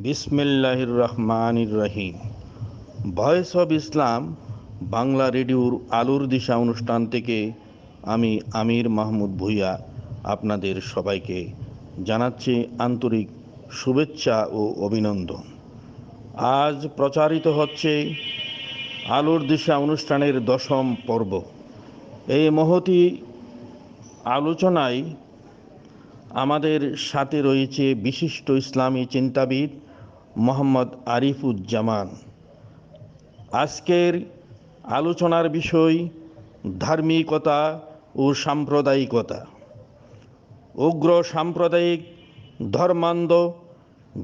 বিসমিল্লাহির রহমানির রহিম। Voice of Islam Bangla রেডিওর আলোর দিশা অনুষ্ঠান থেকে আমি আমির মাহমুদ ভূঁইয়া আপনাদের সবাইকে জানাচ্ছি আন্তরিক শুভেচ্ছা ও অভিনন্দন। আজ প্রচারিত হচ্ছে আলোর দিশা অনুষ্ঠানের 10ম পর্ব। এই মহতী আলোচনায় আমাদের সাথে রয়েছে বিশিষ্ট ইসলামী চিন্তাবিদ মোহাম্মদ আরিফুজ্জামান। আজকের আলোচনার বিষয় ধার্মিকতা ও সাম্প্রদায়িকতা। উগ্র সাম্প্রদায়িক, ধর্মান্ধ,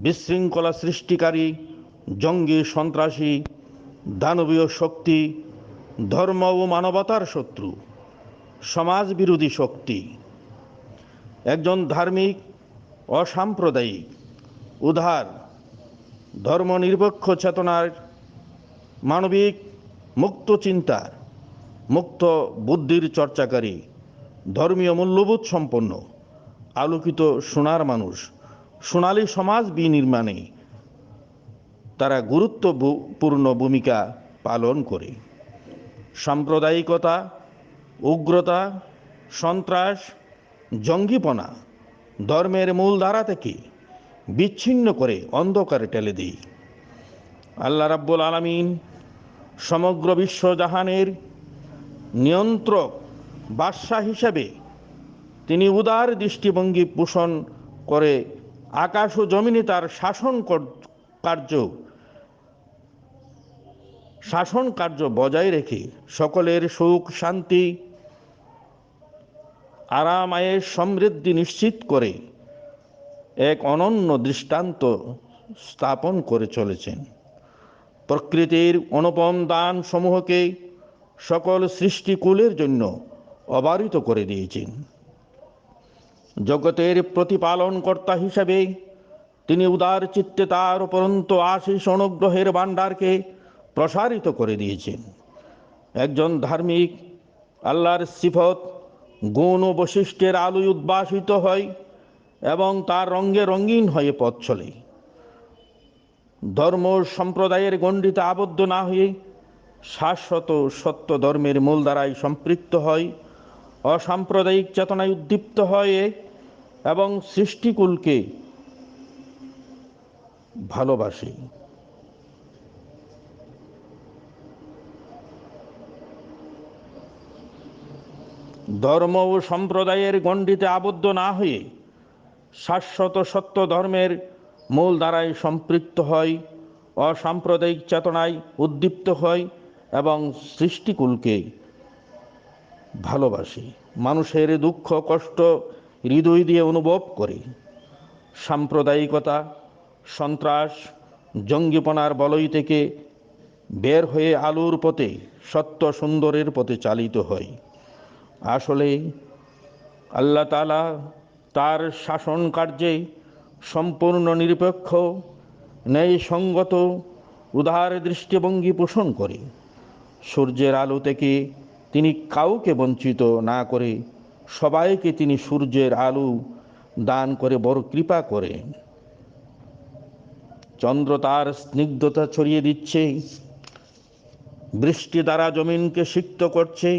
বিশৃঙ্খলা সৃষ্টিকারী, জঙ্গি, সন্ত্রাসী, দানবীয় শক্তি, ধর্ম ও মানবতার শত্রু, সমাজ বিরোধী শক্তি। একজন ধার্মিক, অসাম্প্রদায়িক, উদার, ধর্মনিরপেক্ষ চেতনার, মানবিক, মুক্ত চিন্তার, মুক্ত বুদ্ধির চর্চাকারী, ধর্মীয় মূল্যবোধ সম্পন্ন, আলোকিত সোনার মানুষ সোনালী সমাজ বিনির্মাণে তারা গুরুত্বপূর্ণ ভূমিকা পালন করে। সাম্প্রদায়িকতা, উগ্রতা, সন্ত্রাস, জঙ্গিপনা ধর্মের মূলধারা থেকে বিচ্ছিন্ন করে অন্ধকারে ঠেলে দেয়। আল্লাহ রাব্বুল আলামিন সমগ্র বিশ্বজাহানের নিয়ন্ত্রক বাদশাহ হিসেবে তিনি উদার দৃষ্টিভঙ্গি পোষণ করে আকাশ ও জমিনে তার শাসন কার্য বজায় রেখে সকলের সুখ, শান্তি, আরাম, আয়েশ, সমৃদ্ধি নিশ্চিত করে এক অনন্য দৃষ্টান্ত স্থাপন করে চলেছেন। প্রকৃতির অনুপম দান সমূহকে সকল সৃষ্টিকুলের জন্য অবারিত করে দিয়েছেন। জগতের প্রতিপালনকর্তা হিসেবে তিনি উদার চিত্তে তার উপরন্ত আশিস অনুগ্রহের ভাণ্ডারকে প্রসারিত করে দিয়েছেন। একজন ধার্মিক আল্লাহর সিফত, গুণ ও বৈশিষ্ট্যের আলোয় উদ্ভাসিত হয় এবং তার রঙে রঙিন হয়ে পথ চলে। ধর্ম সম্প্রদায়ের গণ্ডিতে আবদ্ধ না হয়ে শাশ্বত সত্য ধর্মের মূলধারায় সম্পৃক্ত হয়, অসাম্প্রদায়িক চেতনায় উদ্দীপ্ত হয় এবং সৃষ্টিকুলকে ভালোবাসে। ধর্ম ও সম্প্রদায়ের গণ্ডিতে আবদ্ধ না হয়ে শাশ্বত সত্য ধর্মের মূল ধারায় সম্পৃক্ত হয়, অসাম্প্রদায়িক চেতনায় উদ্দীপ্ত হয় এবং সৃষ্টিকুলকে ভালোবাসে। মানুষের দুঃখ কষ্ট হৃদয় দিয়ে অনুভব করে। সাম্প্রদায়িকতা, সন্ত্রাস, জঙ্গিপনার বলয় থেকে বের হয়ে আলোর পথে, সত্য সুন্দরের পথে চালিত হয়। আসলে আল্লাহ তাআলা তার শাসন কার্যে সম্পূর্ণ নিরপেক্ষ, ন্যায়সঙ্গত, উদার দৃষ্টিভঙ্গি পোষণ করে। সূর্যের আলো থেকে তিনি কাউকে বঞ্চিত না করে সবাইকে তিনি সূর্যের আলো দান করে বড় কৃপা করেন। চন্দ্র তার স্নিগ্ধতা ছড়িয়ে দিচ্ছে, বৃষ্টি দ্বারা জমিনকে সিক্ত করছে।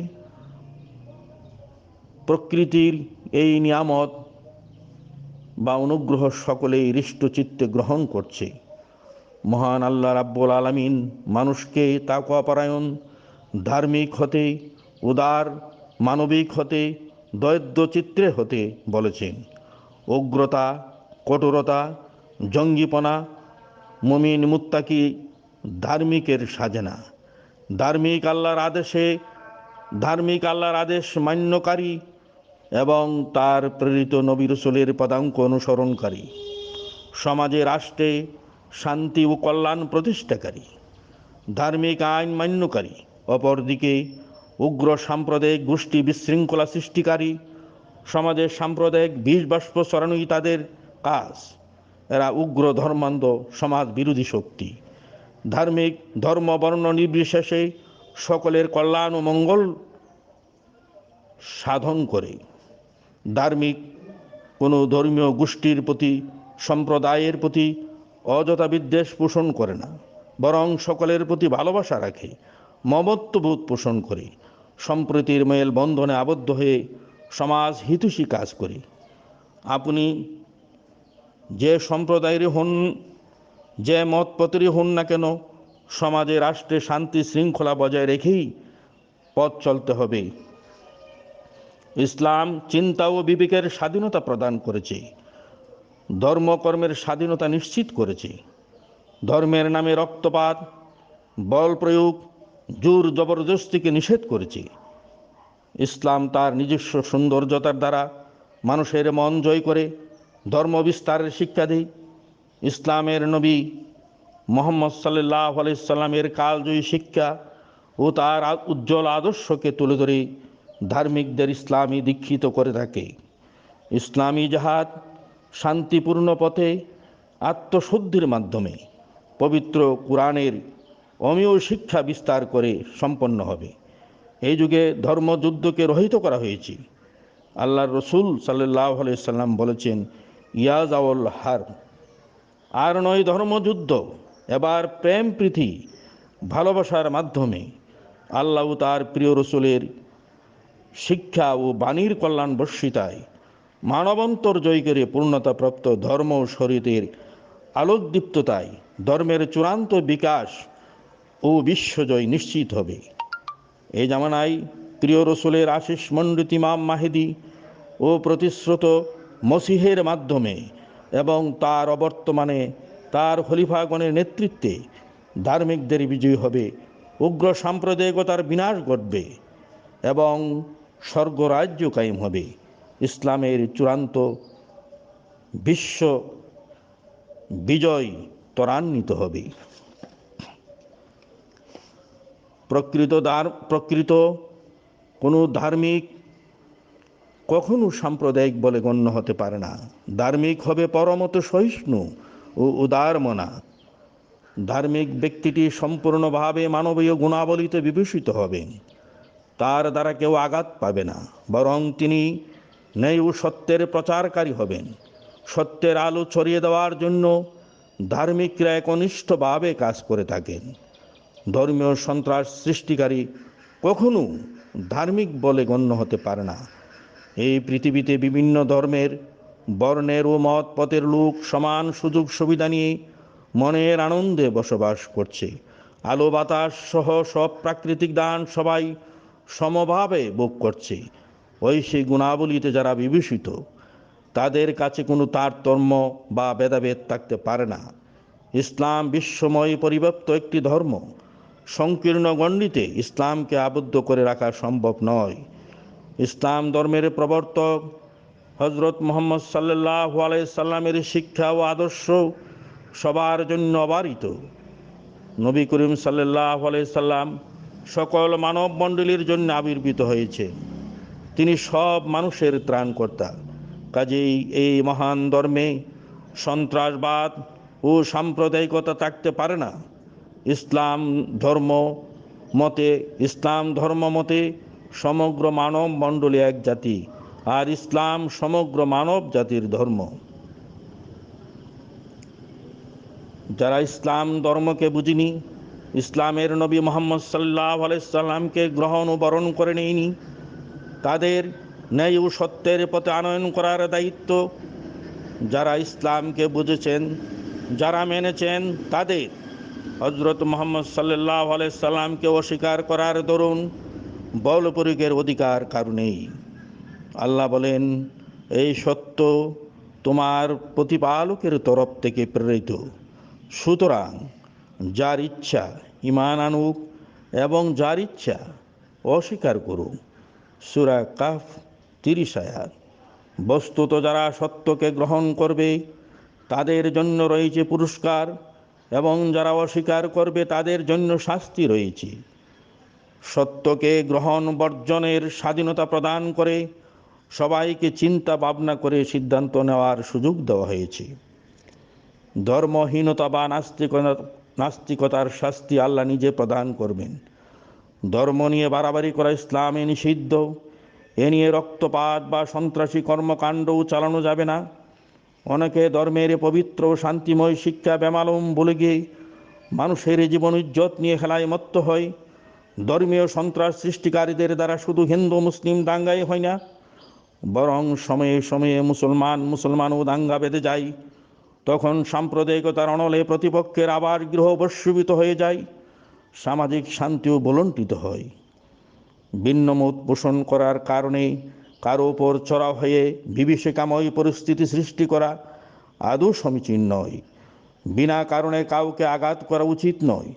প্রকৃতির এই নিয়ামত বা অনুগ্রহ সকলেই হৃষ্টচিত্তে গ্রহণ করছে। মহান আল্লাহ রাব্বুল আলামিন মানুষকে তাকওয়াপরায়ণ, ধার্মিক হতে, উদার, মানবিক হতে, দৈত্য চিত্রে হতে বলেছেন। উগ্রতা, কঠোরতা, জঙ্গিপনা মুমিন মুত্তাকি ধার্মিকের সাজে না। ধার্মিক আল্লাহর আদেশ মান্যকারী এবং তার প্রেরিত নবী রাসূলের পদাঙ্ক অনুসরণকারী, সমাজে রাষ্ট্রে শান্তি ও কল্যাণ প্রতিষ্ঠাকারী, ধার্মিক আইন মান্যকারী। অপরদিকে উগ্র সাম্প্রদায়িক গোষ্ঠী বিশৃঙ্খলা সৃষ্টিকারী, সমাজের সাম্প্রদায়িক বিষ বাষ্প ছড়ানোই তাদের কাজ। এরা উগ্র ধর্মান্ধ সমাজ বিরোধী শক্তি। ধার্মিক ধর্ম বর্ণ নির্বিশেষে সকলের কল্যাণ ও মঙ্গল সাধন করে। ধার্মিক কোনো ধর্মীয় গোষ্ঠীর প্রতি, সম্প্রদায়ের প্রতি অযথা বিদ্বেষ পোষণ করে না, বরং সকলের প্রতি ভালোবাসা রাখে, মমত্ববোধ পোষণ করে, সম্প্রীতির মেল বন্ধনে আবদ্ধ হয়ে সমাজ হিতৈষী কাজ করে। আপনি যে সম্প্রদায়েরই হন, যে মতপথেরই হন না কেন, সমাজে রাষ্ট্রে শান্তি শৃঙ্খলা বজায় রেখেই পথ চলতে হবে। ইসলাম চিন্তা ও বিবেকের স্বাধীনতা প্রদান করেছে, ধর্মকর্মের স্বাধীনতা নিশ্চিত করেছে। ধর্মের নামে রক্তপাত, বল প্রয়োগ, জোর জবরদস্তিকে নিষেধ করেছে। ইসলাম তার নিজস্ব সৌন্দর্যতার দ্বারা মানুষের মন জয় করে ধর্ম বিস্তারের শিক্ষা দেয়। ইসলামের নবী মুহাম্মদ সাল্লাল্লাহু আলাইহি সাল্লামের কালজয়ী শিক্ষা ও তার উজ্জ্বল আদর্শকে তুলে ধরে ধার্মিকদের ইসলামী দীক্ষিত করে থাকে। ইসলামী জাহাদ শান্তিপূর্ণ পথে আত্মশুদ্ধির মাধ্যমে পবিত্র কোরআনের অমীয় শিক্ষা বিস্তার করে সম্পন্ন হবে। এই যুগে ধর্মযুদ্ধকে রহিত করা হয়েছে। আল্লাহর রসুল সাল্লাল্লাহু আলাইহি সাল্লাম বলেছেন, ইয়াজাউল হারব, আর নয় ধর্মযুদ্ধ, এবার প্রেম প্রীতি ভালোবাসার মাধ্যমে আল্লাহ তার প্রিয় রসুলের শিক্ষা ও বাণীর কল্যাণ বর্ষিতায় মানবান্তর জয় করে পূর্ণতাপ্রাপ্ত ধর্ম ও শরীয়তের আলোকদীপ্ততায় ধর্মের চূড়ান্ত বিকাশ ও বিশ্বজয় নিশ্চিত হবে। এই জামানায় প্রিয় রসুলের আশিস মণ্ডিত ইমাম মাহেদী ও প্রতিশ্রুত মসিহের মাধ্যমে এবং তার অবর্তমানে তার খলিফাগণের নেতৃত্বে ধার্মিকদের বিজয় হবে, উগ্র সাম্প্রদায়িকতার বিনাশ ঘটবে এবং স্বর্গরাজ্য কায়েম হবে। ইসলামের চূড়ান্ত বিশ্ব বিজয় ত্বরান্বিত হবে। প্রকৃত কোনো ধার্মিক কখনো সাম্প্রদায়িক বলে গণ্য হতে পারে না। ধার্মিক হবে পরমত সহিষ্ণু ও উদারমনা। ধার্মিক ব্যক্তিটি সম্পূর্ণভাবে মানবীয় গুণাবলীতে বিভূষিত হবেন। তার দ্বারা কেউ আঘাত পাবে না, বরং তিনি ন্যায় ও সত্যের প্রচারকারী হবেন। সত্যের আলো ছড়িয়ে দেওয়ার জন্য ধার্মিকরা একনিষ্ঠভাবে কাজ করে থাকেন। ধর্মীয় সন্ত্রাস সৃষ্টিকারী কখনো ধার্মিক বলে গণ্য হতে পারে না। এই পৃথিবীতে বিভিন্ন ধর্মের, বর্ণের ও মত পথের লোক সমান সুযোগ সুবিধা নিয়ে মনের আনন্দে বসবাস করছে। আলো বাতাস সহ সব প্রাকৃতিক দান সবাই সমভাবে ভোগ করছে। ঐশী গুণাবলীতে যারা বিভূষিত, তাদের কাছে কোনো তারতম্য বা ভেদাভেদ থাকতে পারে না। ইসলাম বিশ্বময় পরিব্যাপ্ত একটি ধর্ম। সংকীর্ণ গণ্ডিতে ইসলামকে আবদ্ধ করে রাখা সম্ভব নয়। ইসলাম ধর্মের প্রবর্তক হজরত মুহাম্মদ সাল্লাল্লাহু আলাইহি সাল্লামের শিক্ষা ও আদর্শ সবার জন্য অবারিত। নবী করিম সাল্লাল্লাহু আলাইহি সাল্লাম সকল মানব মণ্ডলীর জন্য আবির্ভূত হয়েছে। তিনি সব মানুষের ত্রাণকর্তা। কাজেই এই মহান ধর্মে সন্ত্রাসবাদ ও সাম্প্রদায়িকতা থাকতে পারে না। ইসলাম ধর্ম মতে সমগ্র মানব মণ্ডলী এক জাতি, আর ইসলাম সমগ্র মানব জাতির ধর্ম। যারা ইসলাম ধর্মকে বুঝিনি, ইসলামের নবী মুহাম্মদ সাল্লাল্লাহু আলাইহি সাল্লামকে গ্রহণ ও বরণ করে নেয়নি, তাদের ন্যায় ও সত্যের পথে আনয়ন করার দায়িত্ব যারা ইসলামকে বুঝেছেন, যারা মেনেছেন, তাদের। হজরত মুহাম্মদ সাল্লাল্লাহু আলাইহি সাল্লামকে অস্বীকার করার দরুন বল প্রয়োগের অধিকার কারো নেই। আল্লাহ বলেন, এই সত্য তোমার প্রতিপালকের তরফ থেকে প্রেরিত। সুতরাং যার ইচ্ছা ঈমান আনুক এবং যার ইচ্ছা অস্বীকার করুক। সূরা কাহফ 30 আয়াত। বস্তুত যারা সত্যকে গ্রহণ করবে তাদের জন্য রয়েছে পুরস্কার, এবং যারা অস্বীকার করবে তাদের জন্য শাস্তি রয়েছে। সত্যকে গ্রহণ বর্জনের স্বাধীনতা প্রদান করে সবাইকে চিন্তা ভাবনা করে সিদ্ধান্ত নেওয়ার সুযোগ দেওয়া হয়েছে। ধর্মহীনতা বা নাস্তিকতার শাস্তি আল্লাহ নিজে প্রদান করবেন। ধর্ম নিয়ে বাড়াবাড়ি করা ইসলামে নিষিদ্ধ। এ নিয়ে রক্তপাত বা সন্ত্রাসী কর্মকাণ্ডও চালানো যাবে না। অনেকে ধর্মের পবিত্র শান্তিময় শিক্ষা বেমালুম বলে গিয়ে মানুষের জীবন ইজ্জত নিয়ে খেলায় মত্ত হয়। ধর্মীয় সন্ত্রাস সৃষ্টিকারীদের দ্বারা শুধু হিন্দু মুসলিম দাঙ্গাই হয় না, বরং সময়ে সময়ে মুসলমানও দাঙ্গা বেঁধে যায়। তখন সাম্প্রদায়িকতার অনলে প্রতিপক্ষের আবার গৃহবর্ষীভূত হয়ে যায়, সামাজিক শান্তিও বলণ্টিত হয়। ভিন্ন মত পোষণ করার কারণে কারো ওপর চড়াও হয়ে বিভীষিকাময় পরিস্থিতি সৃষ্টি করা আদৌ সমীচীন নয়। বিনা কারণে কাউকে আঘাত করা উচিত নয়।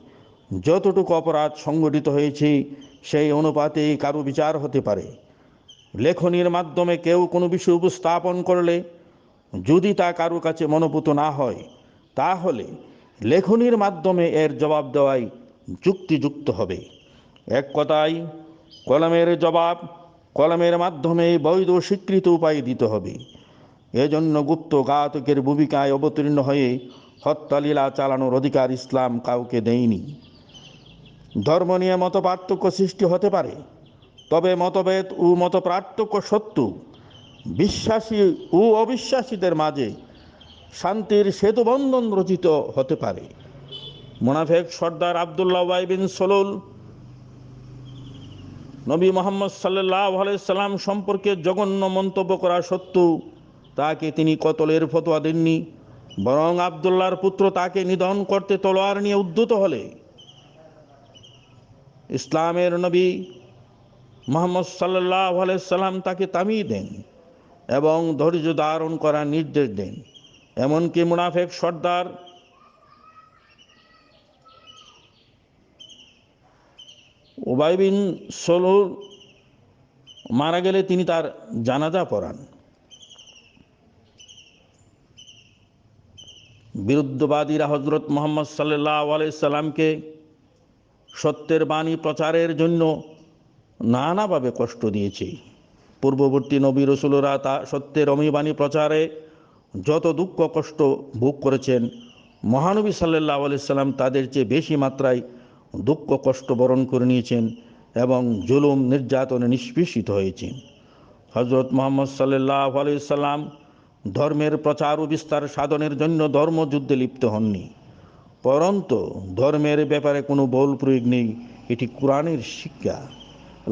যতটুকু অপরাধ সংগঠিত হয়েছে সেই অনুপাতে কারো বিচার হতে পারে। লেখনীর মাধ্যমে কেউ কোনো বিষয় উপস্থাপন করলে যদি তা কারো কাছে মনোভূত না হয়, তাহলে লেখনীর মাধ্যমে এর জবাব দেওয়াই যুক্তিযুক্ত হবে। এক কথায় কলমের জবাব কলমের মাধ্যমে বৈধ স্বীকৃত উপায় দিতে হবে। এজন্য গুপ্ত ঘাতকের ভূমিকায় অবতীর্ণ হয়ে হত্যালীলা চালানোর অধিকার ইসলাম কাউকে দেয়নি। ধর্ম নিয়ে মত পার্থক্য সৃষ্টি হতে পারে, তবে মতভেদ ও মত পার্থক্য সত্ত্বেও বিশ্বাসী ও অবিশ্বাসীদের মাঝে শান্তির সেতুবন্ধন রচিত হতে পারে। মুনাফেক সর্দার আবদুল্লাহ উবাই বিন সলুল নবী মুহাম্মদ সাল্লাল্লাহু আলাইহি সাল্লাম সম্পর্কে জঘন্য মন্তব্য করা সত্ত্বেও তাকে তিনি কতলের ফতোয়া দেননি, বরং আবদুল্লাহর পুত্র তাকে নিধন করতে তলোয়ার নিয়ে উদ্যত হলে ইসলামের নবী মুহাম্মদ সাল্লাল্লাহু আলাইহি সাল্লাম তাকে থামিয়ে দেন এবং ধৈর্য ধারণ করার নির্দেশ দেন। এমনকি মুনাফেক সর্দার উবাই বিন সলুল মারা গেলে তিনি তার জানাজা পড়ান। বিরুদ্ধবাদীরা হযরত মুহাম্মদ সাল্লাল্লাহু আলাইহি সাল্লামকে সত্যের বাণী প্রচারের জন্য নানাভাবে কষ্ট দিয়েছে। পূর্ববর্তী নবী রাসূলরা তা সত্যের অমীবাণী প্রচারে যত দুঃখ কষ্ট ভোগ করেছেন, মহানবী সাল্লাল্লাহু আলাইহি সাল্লাম তাদের চেয়ে বেশি মাত্রায় দুঃখ কষ্ট বরণ করে নিয়েছেন এবং জুলুম নির্যাতনে নিষ্পেষিত হয়েছেন। হযরত মুহাম্মদ সাল্লাল্লাহু আলাইহি সাল্লাম ধর্মের প্রচার ও বিস্তার সাধনের জন্য ধর্মযুদ্ধে লিপ্ত হননি, পরন্তু ধর্মের ব্যাপারে কোনো বল প্রয়োগ নেই। এটি কোরআনের শিক্ষা।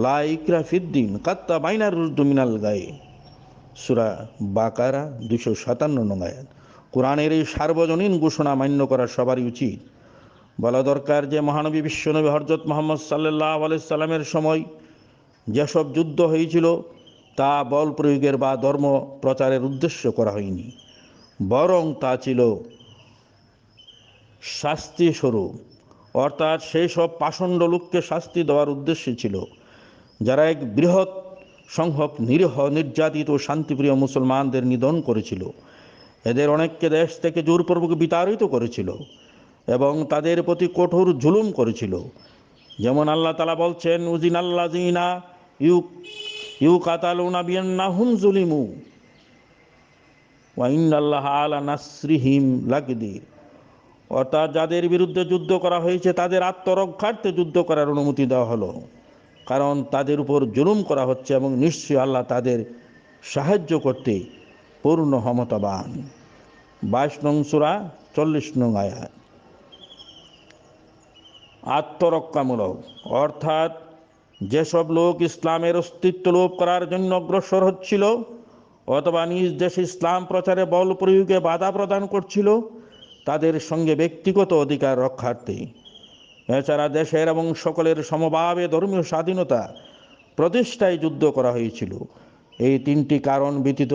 লা ইকরাহ ফিদ্দিন কাদ তাবায়ানার রুশদু মিনাল গায়, সূরা বাকারা 257 নং আয়াত। কোরআনের এই সার্বজনীন ঘোষণা মান্য করা সবারই উচিত। বলা দরকার যে মহানবী বিশ্বনবী হযরত মুহাম্মদ সাল্লাল্লাহু আলাইহি সাল্লামের সময় যেসব যুদ্ধ হয়েছিল তা বল প্রয়োগের বা ধর্ম প্রচারের উদ্দেশ্য করা হয়নি, বরং তা ছিল শাস্তি স্বরূপ, অর্থাৎ সেই সব পাষণ্ড লোককে শাস্তি দেওয়ার উদ্দেশ্যে ছিল যারা এক বৃহৎ সংখ্যক নিরীহ নির্যাতিত ও শান্তিপ্রিয় মুসলমানদের নিধন করেছিল। এদের অনেককে দেশ থেকে জোরপূর্বক বিতাড়িত করেছিল এবং তাদের প্রতি কঠোর জুলুম করেছিল। যেমন আল্লাহ তাআলা বলছেন, উজিনাল্লাযিনা ইউকাতালুনা বিআন্নাহুম যুলিমু ওয়া ইন্নাল্লাহা আলা নাসরিহিম লাকাদির, অর্থাৎ যাদের বিরুদ্ধে যুদ্ধ করা হয়েছে তাদের আত্মরক্ষার্থে যুদ্ধ করার অনুমতি দেওয়া হলো, কারণ তাদের উপর জুলুম করা হচ্ছে এবং নিশ্চয়ই আল্লাহ তাদের সাহায্য করতে পূর্ণ ক্ষমতাবান। 22 নং সূরা 40 নং আয়াত। আত্মরক্ষামূলক অর্থাৎ যেসব লোক ইসলামের অস্তিত্ব লোপ করার জন্য অগ্রসর হচ্ছিল অথবা নিজ দেশে ইসলাম প্রচারে বল প্রয়োগে বাধা প্রদান করছিল, তাদের সঙ্গে ব্যক্তিগত অধিকার রক্ষার্থে, এছাড়া দেশের এবং সকলের সমভাবে ধর্মীয় স্বাধীনতা প্রতিষ্ঠায় যুদ্ধ করা হয়েছিল। এই তিনটি কারণ ব্যতীত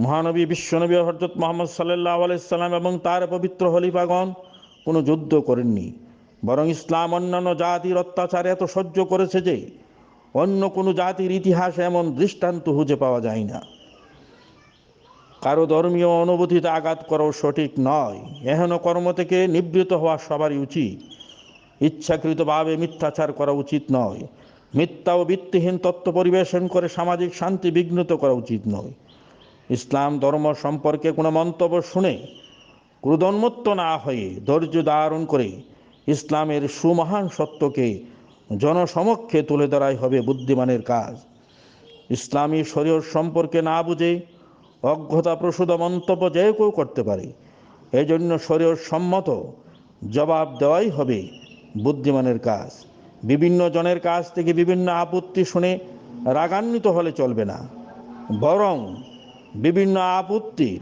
মহানবী বিশ্বনবী হযরত মুহাম্মদ সাল্লাল্লাহু আলাইহি সাল্লাম এবং তার পবিত্র খলিফাগণ কোনো যুদ্ধ করেননি, বরং ইসলাম অন্যান্য জাতির অত্যাচার এত সহ্য করেছে যে অন্য কোনো জাতির ইতিহাসে এমন দৃষ্টান্ত খুঁজে পাওয়া যায় না। কারো ধর্মীয় অনুভূতিতে আঘাত করাও সঠিক নয়। এহেন কর্ম থেকে নিবৃত হওয়া সবারই উচিত। ইচ্ছাকৃতভাবে মিথ্যাচার করা উচিত নয়। মিথ্যা ও ভিত্তিহীন তথ্য পরিবেশন করে সামাজিক শান্তি বিঘ্নিত করা উচিত নয়। ইসলাম ধর্ম সম্পর্কে কোনো মন্তব্য শুনে ক্রোধোন্মত্ত না হয়ে ধৈর্য ধারণ করে ইসলামের সুমহান সত্যকে জনসমক্ষে তুলে ধরাই হবে বুদ্ধিমানের কাজ। ইসলামী শরীয়ত সম্পর্কে না বুঝে অজ্ঞতাপ্রসূত মন্তব্য যে কেউ করতে পারে। এই জন্য শরীয়ত সম্মত জবাব দেওয়াই হবে বুদ্ধিমানের কাজ। বিভিন্ন জনের কাছ থেকে বিভিন্ন আপত্তি শুনে রাগান্বিত হলে চলবে না, বরং বিভিন্ন আপত্তির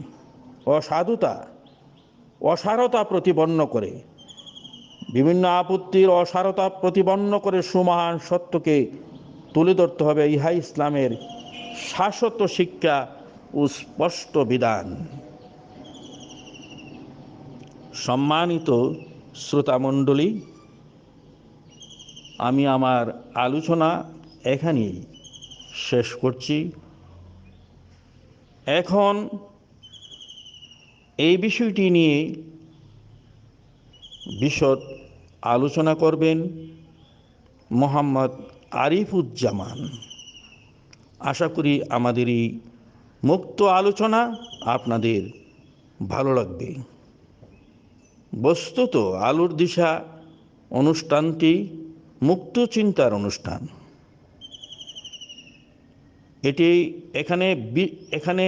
অসারতা প্রতিপন্ন করে সুমহান সত্যকে তুলে ধরতে হবে। ইহা ইসলামের শাশ্বত শিক্ষা ও স্পষ্ট বিধান। সম্মানিত শ্রোতামণ্ডলী, আমি আমার আলোচনা এখানেই শেষ করছি। এখন এই বিষয়টি নিয়ে বিশদ আলোচনা করবেন মোহাম্মদ আরিফুজ্জামান। আশা করি আমাদের এই মুক্ত আলোচনা আপনাদের ভালো লাগবে। বস্তুত আলোর দিশা অনুষ্ঠানটি মুক্ত চিন্তার অনুষ্ঠান। এখানে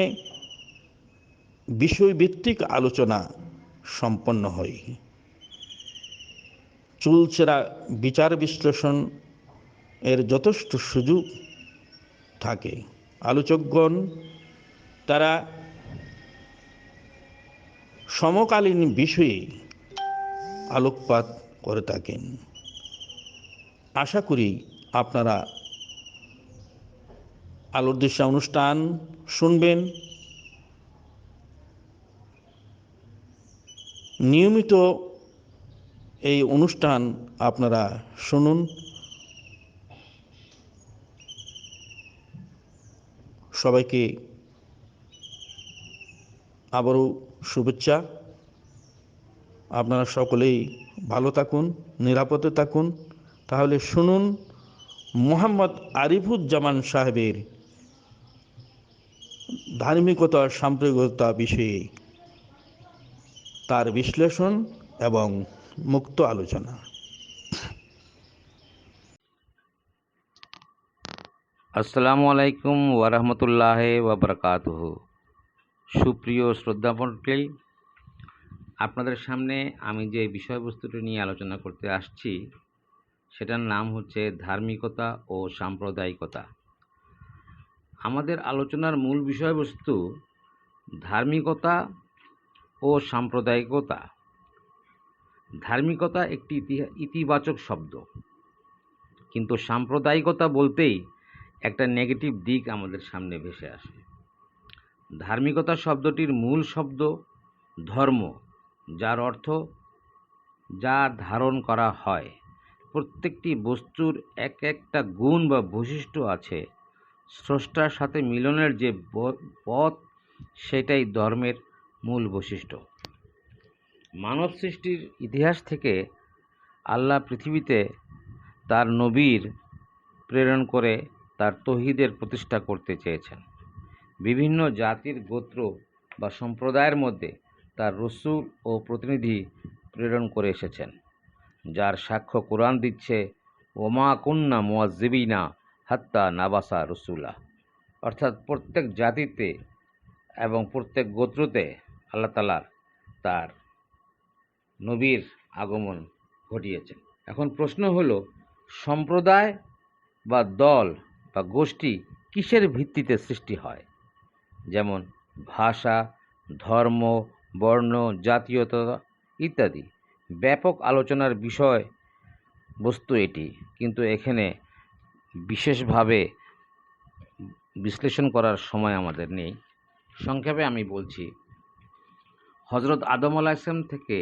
বিষয়ভিত্তিক আলোচনা সম্পন্ন হয়। চুলচেরা বিচার বিশ্লেষণ এর যথেষ্ট সুযোগ থাকে। আলোচকগণ তারা সমকালীন বিষয়ে আলোকপাত করে থাকেন। আশা করি আপনারা আলোর দিশা অনুষ্ঠান শুনবেন। নিয়মিত এই অনুষ্ঠান আপনারা শুনুন। সবাইকে আবারও শুভেচ্ছা। আপনারা সকলেই ভালো থাকুন, নিরাপদে থাকুন। তাহলে শুনুন মোহাম্মদ আরিফুজ্জামান সাহেবের ধার্মিকতা সাম্প্রদায়িকতা বিষয়ে তার বিশ্লেষণ এবং মুক্ত আলোচনা। আসসালামু আলাইকুম ওয়ারহমতুল্লাহ ওয়াবারাকাতুহু। সুপ্রিয় শ্রদ্ধামণ্ডলী, আপনাদের সামনে আমি যে বিষয়বস্তুটি নিয়ে আলোচনা করতে আসছি সেটার নাম হচ্ছে ধার্মিকতা ও সাম্প্রদায়িকতা। আমাদের আলোচনার মূল বিষয়বস্তু ধার্মিকতা ও সাম্প্রদায়িকতা। ধার্মিকতা একটি ইতিবাচক শব্দ, কিন্তু সাম্প্রদায়িকতা বলতেই একটা নেগেটিভ দিক আমাদের সামনে ভেসে আসে। ধার্মিকতা শব্দটির মূল শব্দ ধর্ম, যার অর্থ যা ধারণ করা হয়। প্রত্যেকটি বস্তুর এক একটা গুণ বা বৈশিষ্ট্য আছে। স্রষ্টার সাথে মিলনের যে পথ, সেটাই ধর্মের মূল বৈশিষ্ট্য। মানব সৃষ্টির ইতিহাস থেকে আল্লাহ পৃথিবীতে তার নবীর প্রেরণ করে তার তৌহিদের প্রতিষ্ঠা করতে চেয়েছেন। বিভিন্ন জাতির, গোত্র বা সম্প্রদায়ের মধ্যে তার রসূল ও প্রতিনিধি প্রেরণ করে এসেছেন, যার সাক্ষ্য কোরআন দিচ্ছে, ওমা কুন্না মুআজ্জিবিনা হাত্তা নাবাসা রসুলা। অর্থাৎ প্রত্যেক জাতিতে এবং প্রত্যেক গোত্রতে আল্লাহ তাআলা তার নবীর আগমন ঘটিয়েছেন। এখন প্রশ্ন হলো, সম্প্রদায় বা দল বা গোষ্ঠী কিসের ভিত্তিতে সৃষ্টি হয়? যেমন ভাষা, ধর্ম, বর্ণ, জাতীয়তা ইত্যাদি। ব্যাপক আলোচনার বিষয় বস্তু এটি, কিন্তু এখানে বিশেষভাবে বিশ্লেষণ করার সময় আমাদের নেই। সংক্ষেপে আমি বলছি, হজরত আদম আলাইহিসসালাম থেকে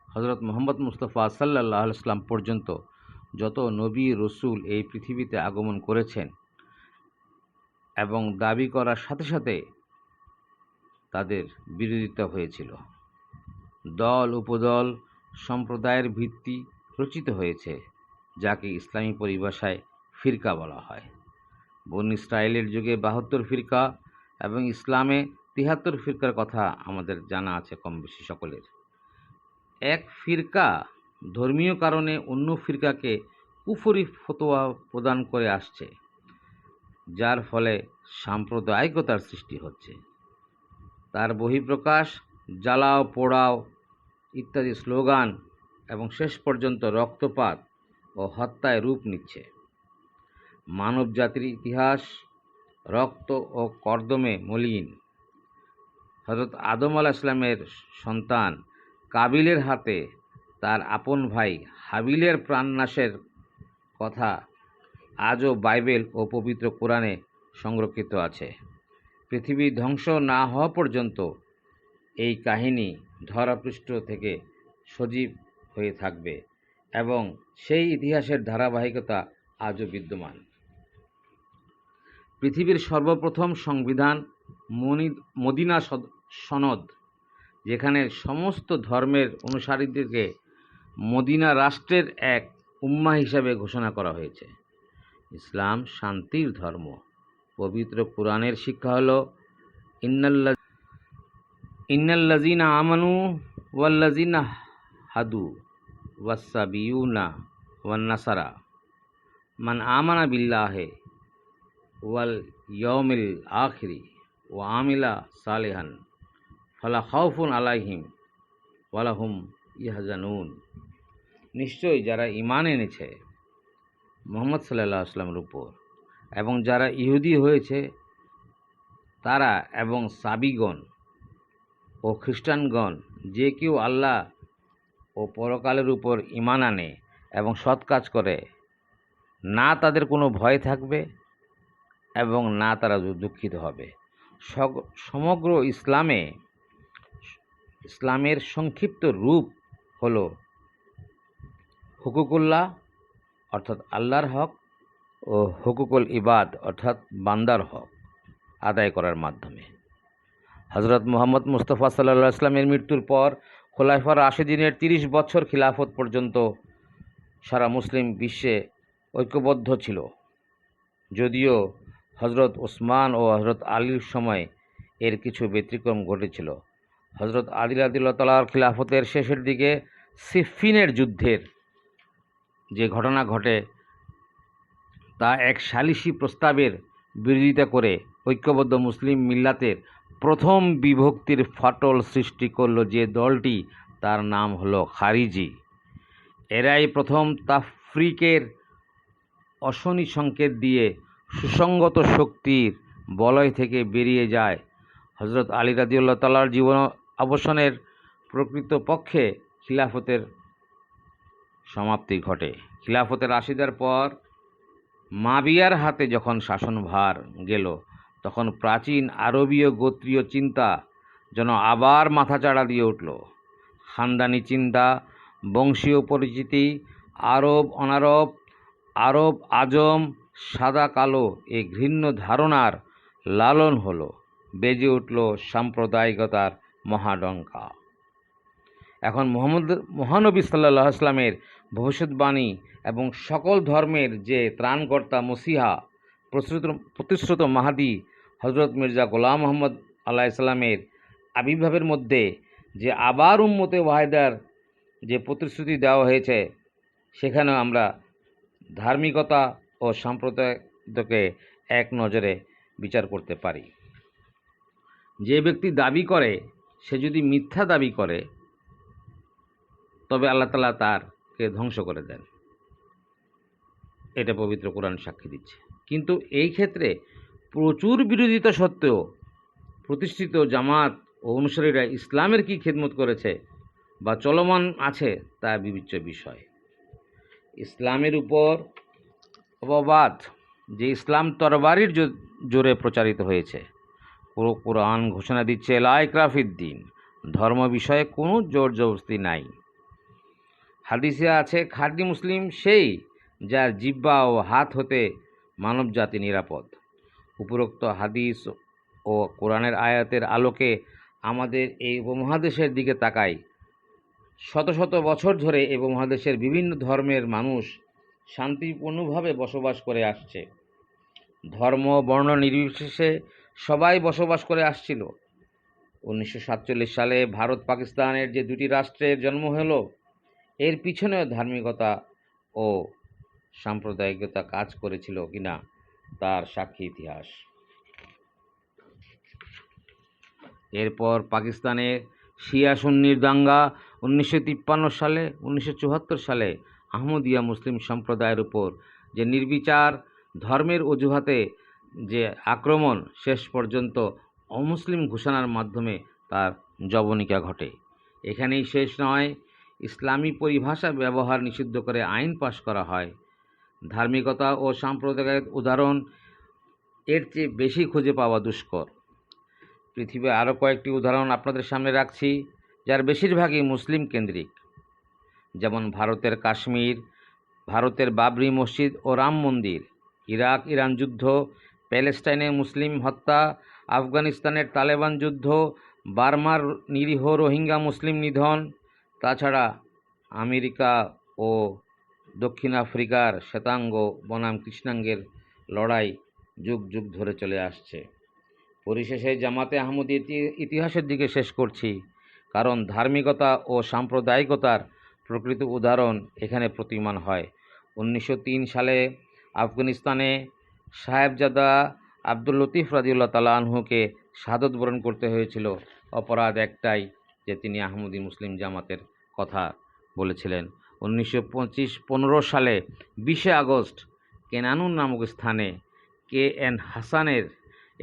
হজরত মুহাম্মদ মুস্তাফা সাল্লাল্লাহু আলাইহি ওয়াসাল্লাম পর্যন্ত যত নবী রসুল এই পৃথিবীতে আগমন করেছেন এবং দাবি করার সাথে সাথে তাদের বিরোধিতা হয়েছিল। দল, উপদল, সম্প্রদায়ের ভিত্তি রচিত হয়েছে, যাকে ইসলামী পরিভাষায় ফিরকা বলা হয়। বনী ইসরায়েলের যুগে 72 ফিরকা এবং ইসলামে 73 ফিরকার কথা আমাদের জানা আছে কম বেশি সকলের। এক ফিরকা ধর্মীয় কারণে অন্য ফিরকাকে কুফরি ফতোয়া প্রদান করে আসছে, যার ফলে সাম্প্রদায়িকতার সৃষ্টি হচ্ছে। তার বহিঃপ্রকাশ জ্বালাও পোড়াও ইত্যাদি স্লোগান এবং শেষ পর্যন্ত রক্তপাত ও হত্যায় রূপ নিচ্ছে। মানব জাতির ইতিহাস রক্ত ও কর্দমে মলিন। হযরত আদম আলাইহিস সালামের সন্তান কাবিলের হাতে তার আপন ভাই হাবিলের প্রাণনাশের কথা আজও বাইবেল ও পবিত্র কোরআনে সংরক্ষিত আছে। পৃথিবী ধ্বংস না হওয়া পর্যন্ত এই কাহিনী ধরাপৃষ্ঠ থেকে সজীব হয়ে থাকবে এবং সেই ইতিহাসের ধারাবাহিকতা আজও বিদ্যমান। পৃথিবীর সর্বপ্রথম সংবিধান মদিনা সনদ, যেখানে সমস্ত ধর্মের অনুসারীদেরকে মদিনা রাষ্ট্রের এক উম্মাহ হিসাবে ঘোষণা করা হয়েছে। ইসলাম শান্তির ধর্ম। পবিত্র কোরআনের শিক্ষা হল ইন্নাল্লাযীনা আমানু ওয়াল্লাযীনা হাদু ওয়াস-সাবিয়ুনা ওয়ান-নাসারা মান আমানা বিল্লাহি ওয়াল ইয়াউমিল আখিরি ওয়া আমিলা সালিহান ফালা খাউফুন আলাইহিম ওয়ালা হুম ইয়াহজানুন। নিশ্চয়ই যারা ঈমান এনেছে মুহাম্মদ সাল্লাল্লাহু আলাইহি ওয়াসাল্লামের উপর এবং যারা ইহুদি হয়েছে তারা এবং সাবিগণ ও খ্রিস্টানগণ, যে কেউ আল্লাহ ও পরকালের উপর ঈমান আনে এবং সৎ কাজ করে, না তাদের কোনো ভয় থাকবে এবং না তারা দুঃখিত হবে। সমগ্র ইসলামের সংক্ষিপ্ত রূপ হল হুকুকুল্লাহ অর্থাৎ আল্লাহর হক ও হুকুকুল ইবাদ অর্থাৎ বান্দার হক আদায় করার মাধ্যমে। হযরত মুহাম্মদ মুস্তাফা সাল্লাল্লাহু আলাইহি ওয়াসাল্লামের মৃত্যুর পর খোলাফায়ে রাশিদিনের 30 বছর খিলাফত পর্যন্ত সারা মুসলিম বিশ্বে ঐক্যবদ্ধ ছিল। যদিও হযরত ওসমান ও হযরত আলীর সময় এর কিছু ব্যতিক্রম ঘটেছিল। হযরত আলী রাদিয়াল্লাহু তাআলার খিলাফতের শেষের দিকে সিফফিনের যুদ্ধের যে ঘটনা ঘটে তা এক সালিসি প্রস্তাবের বিরোধিতা করে ঐক্যবদ্ধ মুসলিম মিল্লাতের প্রথম বিভক্তির ফাটল সৃষ্টি করল যে দলটি, তার নাম হলো খারিজি। এরাই প্রথম তাফরিকের অশনি সংকেত দিয়ে সুসংগত শক্তির বলয় থেকে বেরিয়ে যায়। হযরত আলী রাদিয়াল্লাহু তাআলার জীবন অবসানের প্রকৃতপক্ষে খিলাফতের সমাপ্তি ঘটে। খিলাফতের রাশিদার পর মাবিয়ার হাতে যখন শাসনভার গেল, তখন প্রাচীন আরবীয় গোত্রীয় চিন্তা যেন আবার মাথাচাড়া দিয়ে উঠল। খানদানি চিন্তা, বংশীয় পরিচিতি, আরব অনারব, আরব আজম, সাদা কালো এই ঘৃণ্য ধারণার লালন হলো। বেজে উঠল সাম্প্রদায়িকতার মহাডঙ্কা। এখন মহানবী সাল্লাল্লাহু আলাইহি ওয়াসাল্লামের ভবিষ্যৎবাণী এবং সকল ধর্মের যে ত্রাণকর্তা মসিহা, প্রতিশ্রুত মাহাদি হযরত মির্জা গোলাম মুহাম্মদ আলাইহিস সালামের আবির্ভাবের মধ্যে যে আবার উম্মতে ওয়াহিদার যে প্রতিশ্রুতি দেওয়া হয়েছে, সেখানেও আমরা ধার্মিকতা ও সাম্প্রদায়িকতাকে এক নজরে বিচার করতে পারি। যে ব্যক্তি দাবি করে, সে যদি মিথ্যা দাবি করে, তবে আল্লাহ তাআলা তারকে ধ্বংস করে দেন। এটা পবিত্র কোরআন সাক্ষী দিচ্ছে। কিন্তু এই ক্ষেত্রে প্রচুর বিরোধিতা সত্ত্বেও প্রতিষ্ঠিত জামাত ও অনুসারীরা ইসলামের কি খেদমত করেছে বা চলমান আছে তা বিবেচ্য বিষয়। ইসলামের উপর অপবাদ যে ইসলাম তরবারির জোরে প্রচারিত হয়েছে। পুরো কোরআন ঘোষণা দিচ্ছে লা ইকরাহা ফিদ্দিন, ধর্ম বিষয়ে কোনো জোর জবরদস্তি নাই। হাদিসে আছে খাঁটি মুসলিম সেই যার জিহ্বা ও হাত হতে মানব জাতি নিরাপদ। উপরোক্ত হাদিস ও কোরআনের আয়াতের আলোকে আমাদের এই উপমহাদেশের দিকে তাকাই। শত শত বছর ধরে এই উপমহাদেশের বিভিন্ন ধর্মের মানুষ শান্তিপূর্ণভাবে বসবাস করে আসছে। ধর্ম বর্ণ নির্বিশেষে সবাই বসবাস করে আসছিল। 1947 সালে ভারত পাকিস্তানের যে দুটি রাষ্ট্রের জন্ম হলো, এর পিছনেও ধার্মিকতা ও সাম্প্রদায়িকতা কাজ করেছিল কিনা তার সাক্ষী ইতিহাস। এরপর পাকিস্তানে শিয়া সুন্নির দাঙ্গা 1953 সালে, 1974 সালে আহমদিয়া মুসলিম সম্প্রদায়ের উপর যে নির্বিচার ধর্মের অজুহাতে যে আক্রমণ, শেষ পর্যন্ত অমুসলিম ঘোষণার মাধ্যমে তার জবনিকা ঘটে। এখানেই শেষ নয়, ইসলামী পরিভাষা ব্যবহার নিষিদ্ধ করে আইন পাশ করা হয়। ধার্মিকতা ও সাম্প্রদায়িক উদাহরণ এর চেয়ে বেশি খুঁজে পাওয়া দুষ্কর। পৃথিবীর আরও কয়েকটি উদাহরণ আপনাদের সামনে রাখছি, যার বেশিরভাগই মুসলিম কেন্দ্রিক, যেমন ভারতের কাশ্মীর, ভারতের বাবরি মসজিদ ও রাম মন্দির, ইরাক ইরান যুদ্ধ, প্যালেস্টাইনে মুসলিম হত্যা, আফগানিস্তানের তালেবান যুদ্ধ, বার্মার নিরীহ রোহিঙ্গা মুসলিম নিধন। তাছাড়া আমেরিকা ও দক্ষিণ আফ্রিকার শ্বেতাঙ্গ বনাম কৃষ্ণাঙ্গের লড়াই যুগ যুগ ধরে চলে আসছে। পরিশেষে জামাতে আহমদী ইতিহাসের দিকে শেষ করছি, কারণ ধার্মিকতা ও সাম্প্রদায়িকতার প্রকৃত উদাহরণ এখানে প্রতীয়মান হয়। 1903 সালে আফগানিস্তানে সাহেবজাদা আব্দুল লতিফ রাদিয়াল্লাহু তাআলা আনহুকে শাহাদত বরণ করতে হয়েছিল। অপরাধ একটাই যে তিনি আহমদী মুসলিম জামাতের কথা বলেছিলেন। 1915 সালে 20 আগস্ট কেনানুন নামক স্থানে KN হাসানের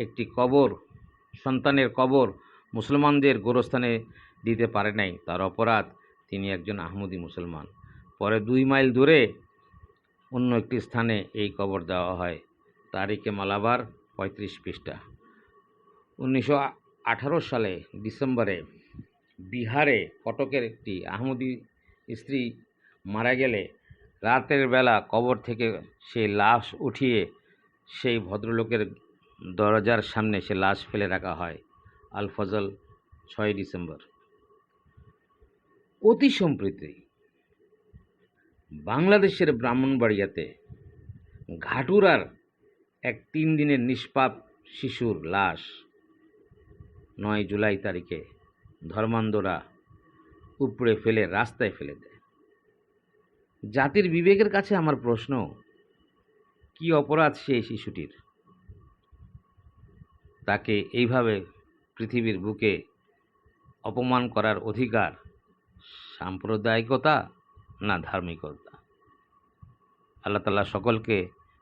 একটি সন্তানের কবর মুসলমানদের গোরস্থানে দিতে পারে নাই। তার অপরাধ, তিনি একজন আহমদী মুসলমান। পরে 2 মাইল দূরে অন্য একটি স্থানে এই কবর দেওয়া হয়। তারিখে মালাবার 35 পৃষ্ঠা। 1918 সালে ডিসেম্বরে বিহারে কটকের একটি আহমদী স্ত্রী মারা গেলে রাতের বেলা কবর থেকে সেই লাশ উঠিয়ে সেই ভদ্রলোকের দরজার সামনে সে লাশ ফেলে রাখা হয়। আল ফজল 6 ডিসেম্বর। অতি সম্প্রতি বাংলাদেশের ব্রাহ্মণবাড়িয়াতে ঘাটুরার এক 3 দিনের নিষ্পাপ শিশুর লাশ 9 জুলাই তারিখে ধর্মান্ধরা উপড়ে ফেলে রাস্তায় ফেলে দেয়। জাতির বিবেকের কাছে আমার প্রশ্ন, কি অপরাধ সেই শিশুটির? তাকে এইভাবে পৃথিবীর বুকে অপমান করার অধিকার সাম্প্রদায়িকতা না ধার্মিকতা? আল্লাহ তাআলা সকলকে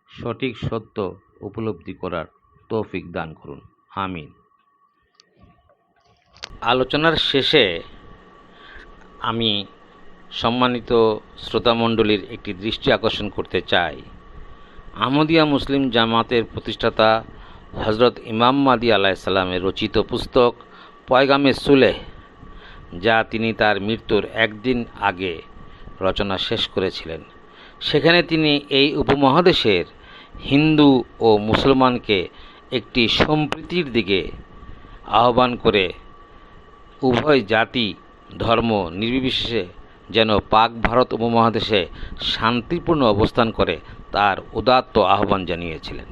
সঠিক সত্য উপলব্ধি করার তৌফিক দান করুন, আমিন। আলোচনার শেষে আমি সম্মানিত শ্রোতামণ্ডলীর একটি দৃষ্টি আকর্ষণ করতে চাই। আহমদিয়া মুসলিম জামাতের প্রতিষ্ঠাতা হজরত ইমাম মাহদী আলাইহিস সালামের রচিত পুস্তক পয়গামে সুলেহ, যা তিনি তার মৃত্যুর একদিন আগে রচনা শেষ করেছিলেন, সেখানে তিনি এই উপমহাদেশের হিন্দু ও মুসলমানকে একটি সম্প্রীতির দিকে আহ্বান করে উভয় জাতি ধর্ম নির্বিশেষে যেন পাক ভারত উপমহাদেশে শান্তিপূর্ণ অবস্থান করে তার উদাত্ত আহ্বান জানিয়েছিলেন।